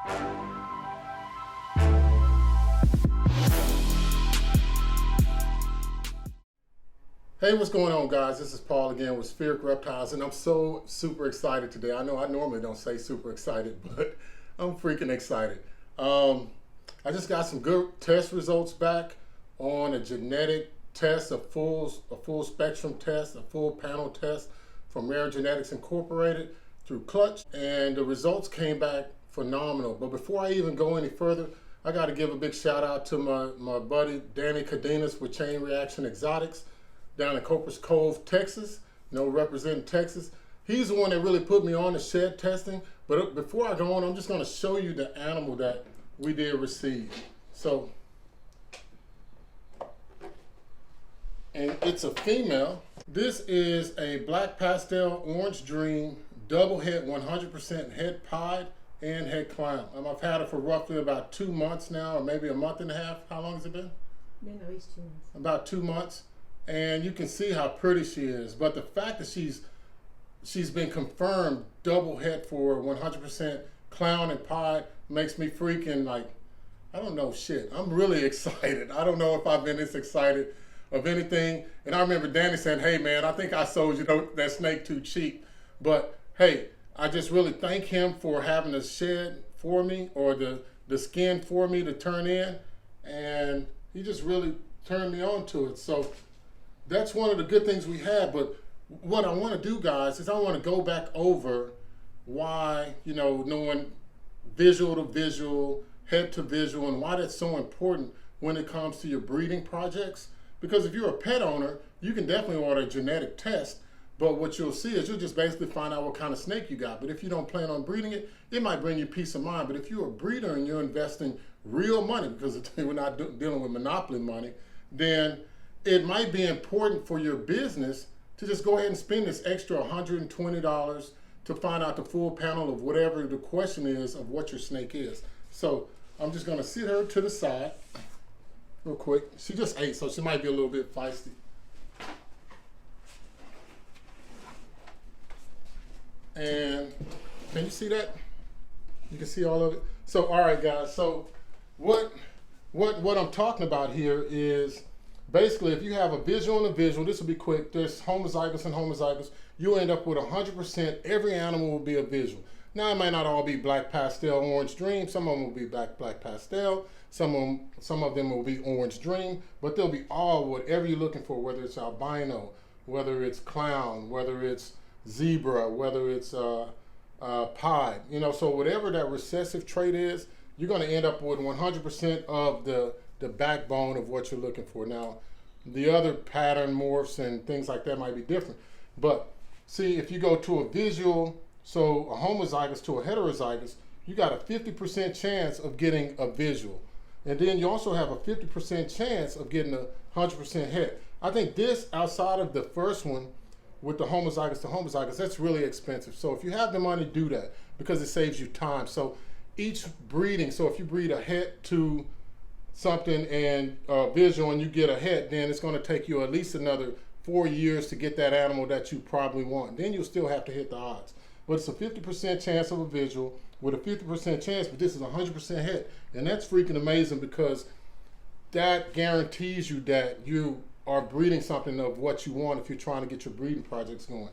Hey, what's going on, guys? This is Paul again with Spheric Reptiles, and I'm so super excited today. I know I normally don't say super excited, but I'm freaking excited. I just got some good test results back on a genetic test, a full spectrum test, a full panel test from Rare Genetics Incorporated through Clutch, and the results came back phenomenal. But before I even go any further, I got to give a big shout out to my buddy Danny Cadenas with Chain Reaction Exotics down in Copers Cove, Texas, representing Texas. He's the one that really put me on the shed testing. But before I go on, I'm just going to show you the animal that we did receive. So, and it's a female. This is a black pastel orange dream, double head, 100% head pied and head clown. I've had it for roughly about 2 months now, or maybe a month and a half. How long has it been? Been at least 2 months. About 2 months. And you can see how pretty she is. But the fact that she's been confirmed double head for 100% clown and pied makes me freaking like, I don't know, shit. I'm really excited. I don't know if I've been this excited of anything. And I remember Danny saying, hey man, I think I sold you that snake too cheap. But hey, I just really thank him for having the shed for me, or the skin for me to turn in. And he just really turned me on to it. So that's one of the good things we had. But what I want to do, guys, is I want to go back over why, knowing visual to visual, head to visual, and why that's so important when it comes to your breeding projects. Because if you're a pet owner, you can definitely order a genetic test, but what you'll see is you'll just basically find out what kind of snake you got. But if you don't plan on breeding it, it might bring you peace of mind. But if you're a breeder and you're investing real money, because we're not dealing with monopoly money, then it might be important for your business to just go ahead and spend this extra $120 to find out the full panel of whatever the question is of what your snake is. So I'm just gonna sit her to the side real quick. She just ate, so she might be a little bit feisty. And can you see that? You can see all of it. So all right, guys, so what I'm talking about here is basically, if you have a visual and a visual, this will be quick. There's homozygous and homozygous. You end up with 100%. Every animal will be a visual. Now, it might not all be black pastel orange dream. Some of them will be black pastel. Some of them will be orange dream. But they'll be all whatever you're looking for, whether it's albino, whether it's clown, whether it's zebra, whether it's pied. So whatever that recessive trait is, you're going to end up with 100% of the backbone of what you're looking for. Now, the other pattern morphs and things like that might be different. But see, if you go to a visual, so a homozygous to a heterozygous, you got a 50% chance of getting a visual. And then you also have a 50% chance of getting a 100% head. I think this, outside of the first one with the homozygous to homozygous, that's really expensive. So if you have the money, do that, because it saves you time. So each breeding, so if you breed a het to something and visual and you get a het, then it's going to take you at least another 4 years to get that animal that you probably want. Then you'll still have to hit the odds. But it's a 50% chance of a visual with a 50% chance, but this is 100% het. And that's freaking amazing, because that guarantees you that you are breeding something of what you want if you're trying to get your breeding projects going.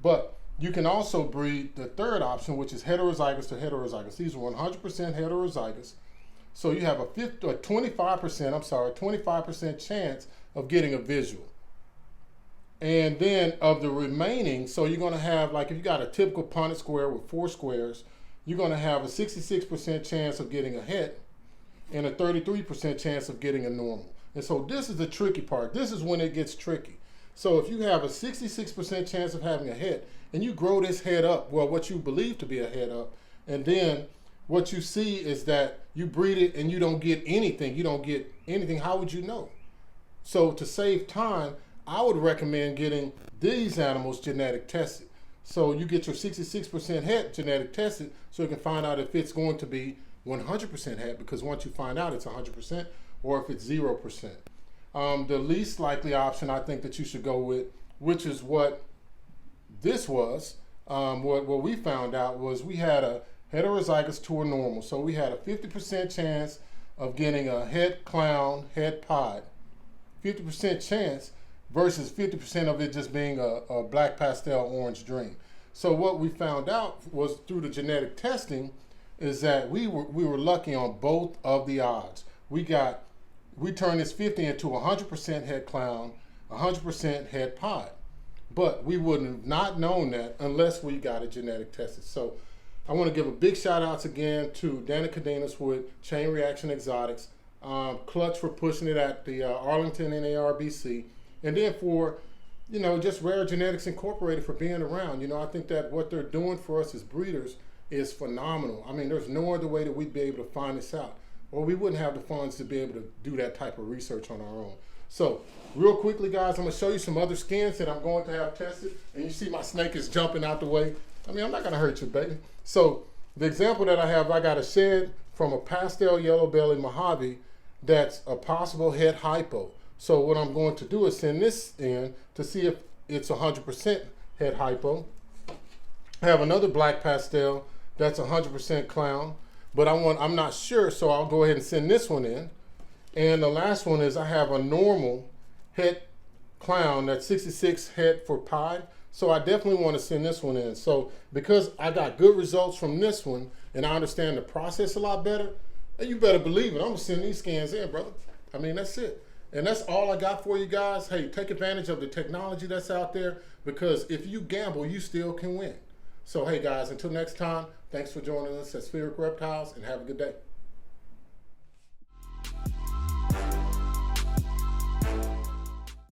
But you can also breed the third option, which is heterozygous to heterozygous. These are 100% heterozygous. So you have a 25% chance of getting a visual. And then of the remaining, so you're gonna have, like if you got a typical Punnett square with 4 squares, you're gonna have a 66% chance of getting a het and a 33% chance of getting a normal. And so this is the tricky part. This is when it gets tricky. So if you have a 66% chance of having a het and you grow this head up, well, what you believe to be a head up, and then what you see is that you breed it and you don't get anything. You don't get anything. How would you know? So to save time, I would recommend getting these animals genetic tested. So you get your 66% het genetic tested so you can find out if it's going to be 100% het, because once you find out it's 100%, or if it's 0%. The least likely option I think that you should go with, which is what this was, what we found out was we had heterozygous to a normal. So we had a 50% chance of getting a het clown, het pod. 50% chance versus 50% of it just being a black pastel orange dream. So what we found out was through the genetic testing is that we were lucky on both of the odds. We turned this 50 into 100% het clown, 100% het pod. But we would have not known that unless we got it genetic tested. So I want to give a big shout outs again to Dana Cadenas with Chain Reaction Exotics, Clutch for pushing it at the Arlington NARBC, and then for, you know, just Rare Genetics Incorporated for being around. You know, I think that what they're doing for us as breeders is phenomenal. I mean, there's no other way that we'd be able to find this out, or we wouldn't have the funds to be able to do that type of research on our own. So real quickly, guys, I'm going to show you some other skins that I'm going to have tested. And you see my snake is jumping out the way. I mean, I'm not going to hurt you, baby. So the example that I have, I got a shed from a pastel yellow belly Mojave that's a possible het hypo. So what I'm going to do is send this in to see if it's 100% het hypo. I have another black pastel that's 100% clown, but I'm not sure, so I'll go ahead and send this one in. And the last one is I have a normal het clown that's 66 het for pod. So I definitely want to send this one in. So because I got good results from this one and I understand the process a lot better, you better believe it. I'm going to send these scans in, brother. I mean, that's it. And that's all I got for you guys. Hey, take advantage of the technology that's out there, because if you gamble, you still can win. So hey guys, until next time, thanks for joining us at Spheric Reptiles, and have a good day.